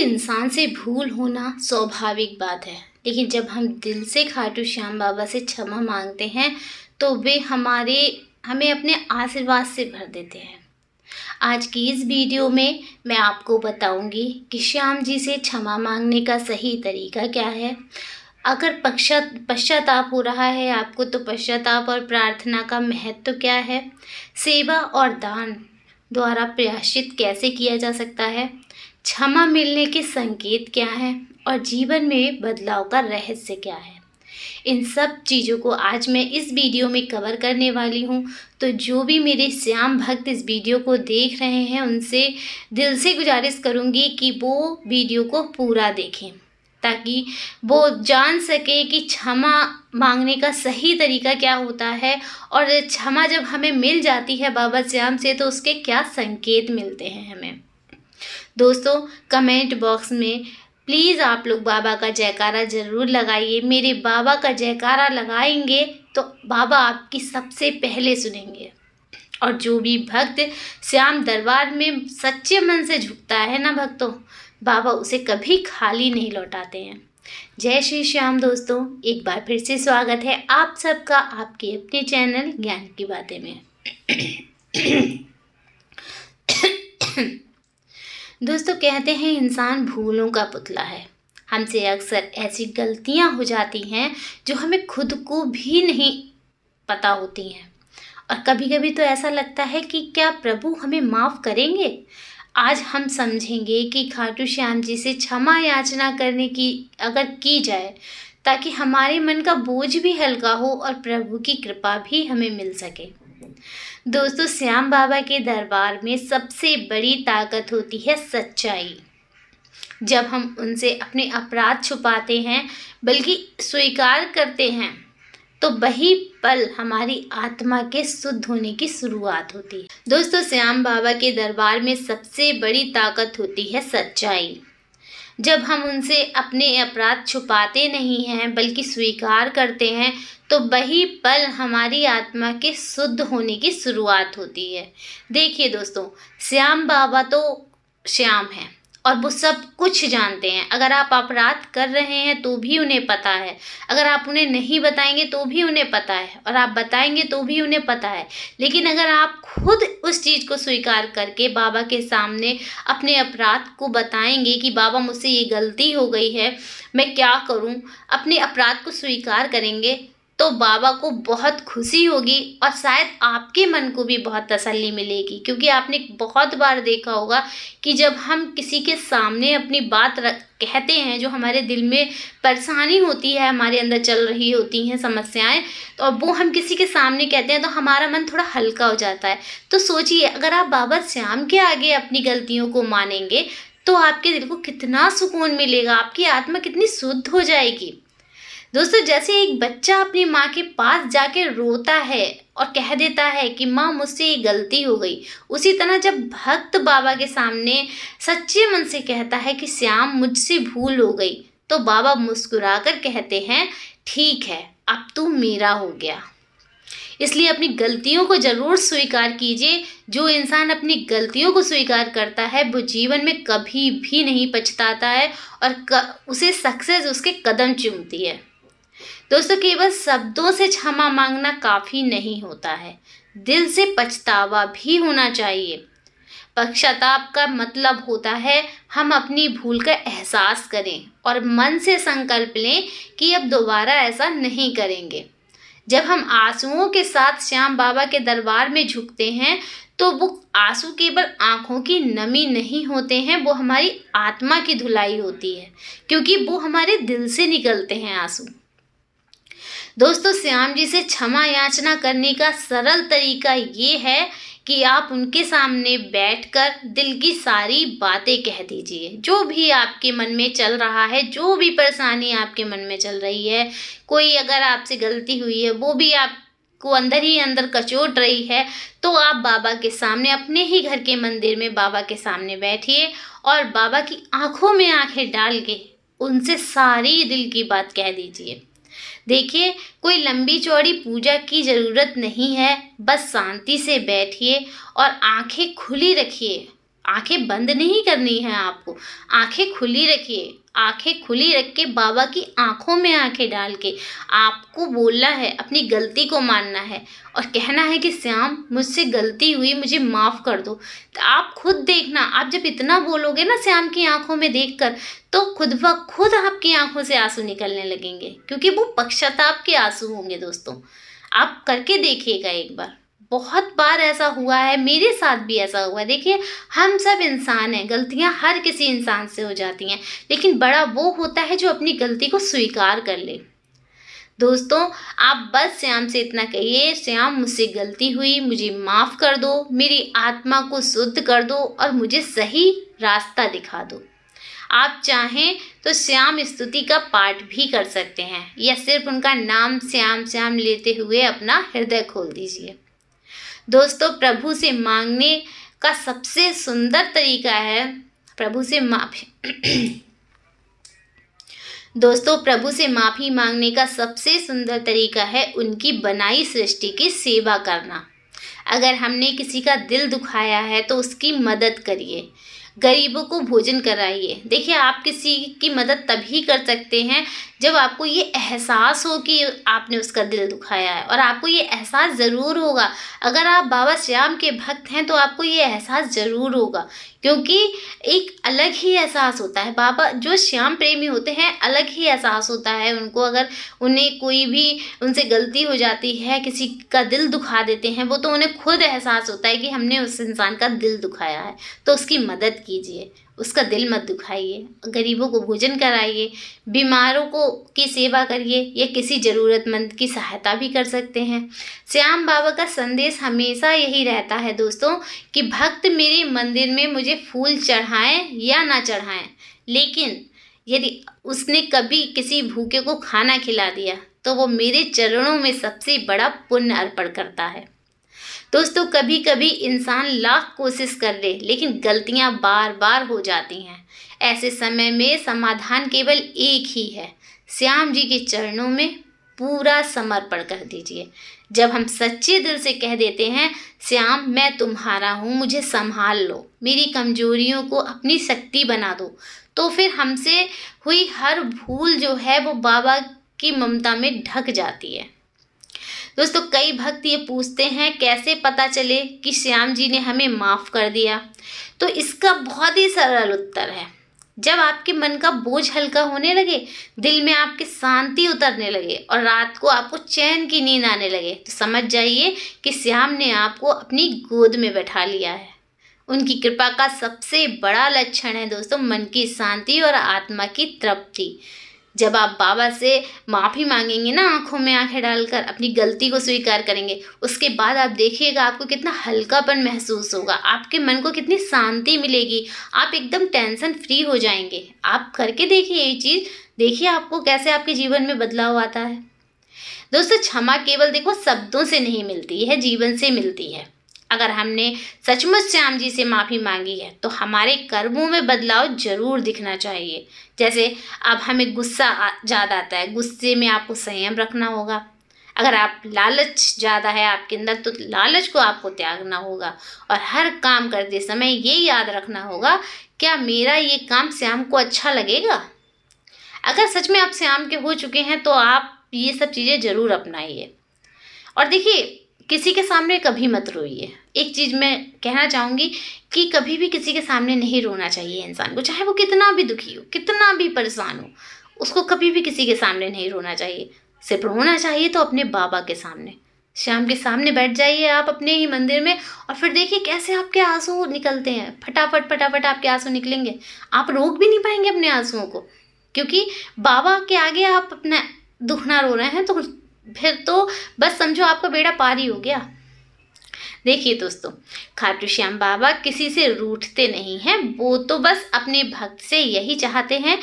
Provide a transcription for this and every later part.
इंसान से भूल होना स्वाभाविक बात है, लेकिन जब हम दिल से खाटू श्याम बाबा से क्षमा मांगते हैं तो वे हमें अपने आशीर्वाद से भर देते हैं। आज की इस वीडियो में मैं आपको बताऊंगी कि श्याम जी से क्षमा मांगने का सही तरीका क्या है। अगर पश्चाताप हो रहा है आपको, तो पश्चाताप और प्रार्थना का महत्व क्या है, सेवा और दान द्वारा प्रायश्चित कैसे किया जा सकता है, क्षमा मिलने के संकेत क्या हैं और जीवन में बदलाव का रहस्य क्या है। इन सब चीज़ों को आज मैं इस वीडियो में कवर करने वाली हूँ। तो जो भी मेरे श्याम भक्त इस वीडियो को देख रहे हैं उनसे दिल से गुजारिश करूँगी कि वो वीडियो को पूरा देखें, ताकि वो जान सके कि क्षमा मांगने का सही तरीका क्या होता है और क्षमा जब हमें मिल जाती है बाबा श्याम से तो उसके क्या संकेत मिलते हैं हमें। दोस्तों, कमेंट बॉक्स में प्लीज़ आप लोग बाबा का जयकारा ज़रूर लगाइए। मेरे बाबा का जयकारा लगाएंगे तो बाबा आपकी सबसे पहले सुनेंगे। और जो भी भक्त श्याम दरबार में सच्चे मन से झुकता है ना भक्तों, बाबा उसे कभी खाली नहीं लौटाते हैं। जय श्री श्याम। दोस्तों, एक बार फिर से स्वागत है आप सबका आपके अपने चैनल ज्ञान की बातें में। दोस्तों, कहते हैं इंसान भूलों का पुतला है। हमसे अक्सर ऐसी गलतियां हो जाती हैं जो हमें खुद को भी नहीं पता होती हैं, और कभी कभी तो ऐसा लगता है कि क्या प्रभु हमें माफ़ करेंगे। आज हम समझेंगे कि खाटू श्याम जी से क्षमा याचना करने की अगर की जाए ताकि हमारे मन का बोझ भी हल्का हो और प्रभु की कृपा भी हमें मिल सके। दोस्तों, श्याम बाबा के दरबार में सबसे बड़ी ताकत होती है सच्चाई। जब हम उनसे अपने अपराध छुपाते हैं बल्कि स्वीकार करते हैं तो वही पल हमारी आत्मा के शुद्ध होने की शुरुआत होती है। दोस्तों, श्याम बाबा के दरबार में सबसे बड़ी ताकत होती है सच्चाई। जब हम उनसे अपने अपराध छुपाते नहीं हैं बल्कि स्वीकार करते हैं तो वही पल हमारी आत्मा के शुद्ध होने की शुरुआत होती है। देखिए दोस्तों, श्याम बाबा तो श्याम हैं और वो सब कुछ जानते हैं। अगर आप अपराध कर रहे हैं तो भी उन्हें पता है, अगर आप उन्हें नहीं बताएंगे तो भी उन्हें पता है, और आप बताएंगे तो भी उन्हें पता है। लेकिन अगर आप खुद उस चीज़ को स्वीकार करके बाबा के सामने अपने अपराध को बताएंगे कि बाबा मुझसे ये गलती हो गई है, मैं क्या करूं, अपने अपराध को स्वीकार करेंगे तो बाबा को बहुत खुशी होगी और शायद आपके मन को भी बहुत तसल्ली मिलेगी। क्योंकि आपने बहुत बार देखा होगा कि जब हम किसी के सामने अपनी बात कहते हैं, जो हमारे दिल में परेशानी होती है, हमारे अंदर चल रही होती हैं समस्याएं, तो अब वो हम किसी के सामने कहते हैं तो हमारा मन थोड़ा हल्का हो जाता है। तो सोचिए, अगर आप बाबा श्याम के आगे अपनी गलतियों को मानेंगे तो आपके दिल को कितना सुकून मिलेगा, आपकी आत्मा कितनी शुद्ध हो जाएगी। दोस्तों, जैसे एक बच्चा अपनी माँ के पास जाके रोता है और कह देता है कि माँ मुझसे ये गलती हो गई, उसी तरह जब भक्त बाबा के सामने सच्चे मन से कहता है कि श्याम मुझसे भूल हो गई, तो बाबा मुस्कुराकर कहते हैं ठीक है, अब तू मेरा हो गया। इसलिए अपनी गलतियों को ज़रूर स्वीकार कीजिए। जो इंसान अपनी गलतियों को स्वीकार करता है वो जीवन में कभी भी नहीं पछताता है और उसे सक्सेस उसके कदम चूमती है। दोस्तों, केवल शब्दों से क्षमा मांगना काफ़ी नहीं होता है, दिल से पछतावा भी होना चाहिए। पश्चाताप का मतलब होता है हम अपनी भूल का एहसास करें और मन से संकल्प लें कि अब दोबारा ऐसा नहीं करेंगे। जब हम आंसुओं के साथ श्याम बाबा के दरबार में झुकते हैं तो वो आंसू केवल आँखों की नमी नहीं होते हैं, वो हमारी आत्मा की धुलाई होती है, क्योंकि वो हमारे दिल से निकलते हैं आंसू। दोस्तों, श्याम जी से क्षमा याचना करने का सरल तरीका ये है कि आप उनके सामने बैठकर दिल की सारी बातें कह दीजिए। जो भी आपके मन में चल रहा है, जो भी परेशानी आपके मन में चल रही है, कोई अगर आपसे गलती हुई है वो भी आपको अंदर ही अंदर कचोट रही है, तो आप बाबा के सामने अपने ही घर के मंदिर में बाबा के सामने बैठिए और बाबा की आंखों में आंखें डाल के उनसे सारी दिल की बात कह दीजिए। देखिए, कोई लंबी चौड़ी पूजा की ज़रूरत नहीं है, बस शांति से बैठिए और आंखें खुली रखिए। आंखें बंद नहीं करनी है आपको, आंखें खुली रखिए। आंखें खुली रख के बाबा की आंखों में आंखें डाल के आपको बोलना है, अपनी गलती को मानना है और कहना है कि श्याम मुझसे गलती हुई, मुझे माफ़ कर दो। तो आप खुद देखना, आप जब इतना बोलोगे ना श्याम की आंखों में देखकर, तो खुद ब खुद आपकी आंखों से आंसू निकलने लगेंगे, क्योंकि वो पश्चाताप के आंसू होंगे। दोस्तों आप करके देखिएगा एक बार, बहुत बार ऐसा हुआ है, मेरे साथ भी ऐसा हुआ है। देखिए हम सब इंसान हैं, गलतियां हर किसी इंसान से हो जाती हैं, लेकिन बड़ा वो होता है जो अपनी गलती को स्वीकार कर ले। दोस्तों आप बस श्याम से इतना कहिए, श्याम मुझसे गलती हुई, मुझे माफ़ कर दो, मेरी आत्मा को शुद्ध कर दो और मुझे सही रास्ता दिखा दो। आप चाहें तो श्याम स्तुति का पाठ भी कर सकते हैं, या सिर्फ उनका नाम श्याम श्याम लेते हुए अपना हृदय खोल दीजिए। दोस्तों प्रभु से मांगने का सबसे सुंदर तरीका है प्रभु से माफ़ी दोस्तों प्रभु से माफ़ी मांगने का सबसे सुंदर तरीका है उनकी बनाई सृष्टि की सेवा करना। अगर हमने किसी का दिल दुखाया है तो उसकी मदद करिए, गरीबों को भोजन कराइए। देखिए आप किसी की मदद तभी कर सकते हैं जब आपको ये एहसास हो कि आपने उसका दिल दुखाया है, और आपको ये एहसास ज़रूर होगा। अगर आप बाबा श्याम के भक्त हैं तो आपको ये एहसास ज़रूर होगा, क्योंकि एक अलग ही एहसास होता है। बाबा जो श्याम प्रेमी होते हैं अलग ही एहसास होता है उनको। अगर उन्हें कोई भी उनसे गलती हो जाती है, किसी का दिल दुखा देते हैं वो, तो उन्हें खुद एहसास होता है कि हमने उस इंसान का दिल दुखाया है, तो उसकी मदद कीजिए, उसका दिल मत दुखाइए, गरीबों को भोजन कराइए, बीमारों को की सेवा करिए, या किसी ज़रूरतमंद की सहायता भी कर सकते हैं। श्याम बाबा का संदेश हमेशा यही रहता है दोस्तों कि भक्त मेरे मंदिर में मुझे फूल चढ़ाएं या ना चढ़ाएं, लेकिन यदि उसने कभी किसी भूखे को खाना खिला दिया तो वो मेरे चरणों में सबसे बड़ा पुण्य अर्पण करता है। दोस्तों कभी कभी इंसान लाख कोशिश कर ले, लेकिन गलतियां बार बार हो जाती हैं। ऐसे समय में समाधान केवल एक ही है, श्याम जी के चरणों में पूरा समर्पण कर दीजिए। जब हम सच्चे दिल से कह देते हैं श्याम मैं तुम्हारा हूँ, मुझे संभाल लो, मेरी कमजोरियों को अपनी शक्ति बना दो, तो फिर हमसे हुई हर भूल जो है वो बाबा की ममता में ढक जाती है। दोस्तों कई भक्त ये पूछते हैं कैसे पता चले कि श्याम जी ने हमें माफ़ कर दिया। तो इसका बहुत ही सरल उत्तर है, जब आपके मन का बोझ हल्का होने लगे, दिल में आपके शांति उतरने लगे और रात को आपको चैन की नींद आने लगे, तो समझ जाइए कि श्याम ने आपको अपनी गोद में बैठा लिया है। उनकी कृपा का सबसे बड़ा लक्षण है दोस्तों मन की शांति और आत्मा की तृप्ति। जब आप बाबा से माफ़ी मांगेंगे ना, आंखों में आंखें डालकर अपनी गलती को स्वीकार करेंगे, उसके बाद आप देखिएगा आपको कितना हल्कापन महसूस होगा, आपके मन को कितनी शांति मिलेगी, आप एकदम टेंशन फ्री हो जाएंगे। आप करके देखिए ये चीज़, देखिए आपको कैसे आपके जीवन में बदलाव आता है। दोस्तों क्षमा केवल देखो शब्दों से नहीं मिलती है, जीवन से मिलती है। अगर हमने सचमुच श्याम जी से माफ़ी मांगी है तो हमारे कर्मों में बदलाव जरूर दिखना चाहिए। जैसे अब हमें गुस्सा ज़्यादा आता है, गुस्से में आपको संयम रखना होगा। अगर आप लालच ज़्यादा है आपके अंदर तो लालच को आपको त्यागना होगा, और हर काम करते समय ये याद रखना होगा क्या मेरा ये काम श्याम को अच्छा लगेगा। अगर सच में आप श्याम के हो चुके हैं तो आप ये सब चीज़ें ज़रूर अपनाइए। और देखिए किसी के सामने कभी मत रोइए। एक चीज़ मैं कहना चाहूँगी कि कभी भी किसी के सामने नहीं रोना चाहिए इंसान को, चाहे वो कितना भी दुखी हो, कितना भी परेशान हो, उसको कभी भी किसी के सामने नहीं रोना चाहिए। सिर्फ रोना चाहिए तो अपने बाबा के सामने, श्याम के सामने बैठ जाइए आप अपने ही मंदिर में, और फिर देखिए कैसे आपके आंसू निकलते हैं, फटाफट फटाफट आपके आंसू निकलेंगे। आप रोक भी नहीं पाएंगे अपने आंसुओं को, क्योंकि बाबा के आगे आप अपना दुख ना रो रहे हैं, तो फिर तो बस समझो आपका बेड़ा पार ही हो गया। देखिए दोस्तों खाटू श्याम बाबा किसी से रूठते नहीं हैं, वो तो बस अपने भक्त से यही चाहते हैं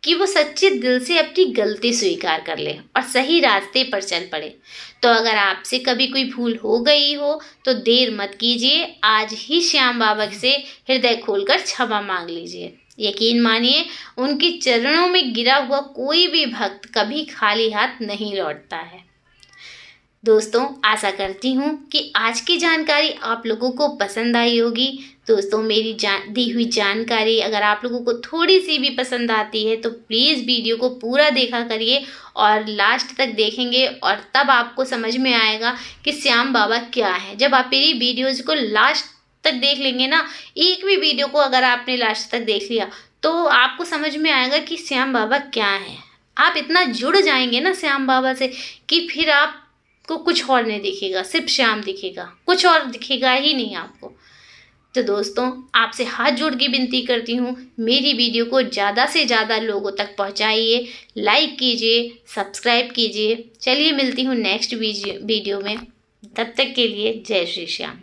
कि वो सच्चे दिल से अपनी गलती स्वीकार कर ले और सही रास्ते पर चल पड़े। तो अगर आपसे कभी कोई भूल हो गई हो तो देर मत कीजिए, आज ही श्याम बाबा से हृदय खोलकर क्षमा मांग लीजिए। यकीन मानिए उनके चरणों में गिरा हुआ कोई भी भक्त कभी खाली हाथ नहीं लौटता है। दोस्तों आशा करती हूँ कि आज की जानकारी आप लोगों को पसंद आई होगी। दोस्तों मेरी दी हुई जानकारी अगर आप लोगों को थोड़ी सी भी पसंद आती है तो प्लीज़ वीडियो को पूरा देखा करिए और लास्ट तक देखेंगे और तब आपको समझ में आएगा कि श्याम बाबा क्या है। जब आप मेरी वीडियोज़ को लास्ट तक देख लेंगे ना, एक भी वीडियो को अगर आपने लास्ट तक देख लिया तो आपको समझ में आएगा कि श्याम बाबा क्या है। आप इतना जुड़ जाएंगे ना श्याम बाबा से कि फिर आपको कुछ और नहीं दिखेगा, सिर्फ श्याम दिखेगा, कुछ और दिखेगा ही नहीं आपको। तो दोस्तों आपसे हाथ जोड़ के विनती करती हूँ, मेरी वीडियो को ज़्यादा से ज़्यादा लोगों तक पहुँचाइए, लाइक कीजिए, सब्सक्राइब कीजिए। चलिए मिलती हूँ नेक्स्ट वीडियो में, तब तक के लिए जय श्री श्याम।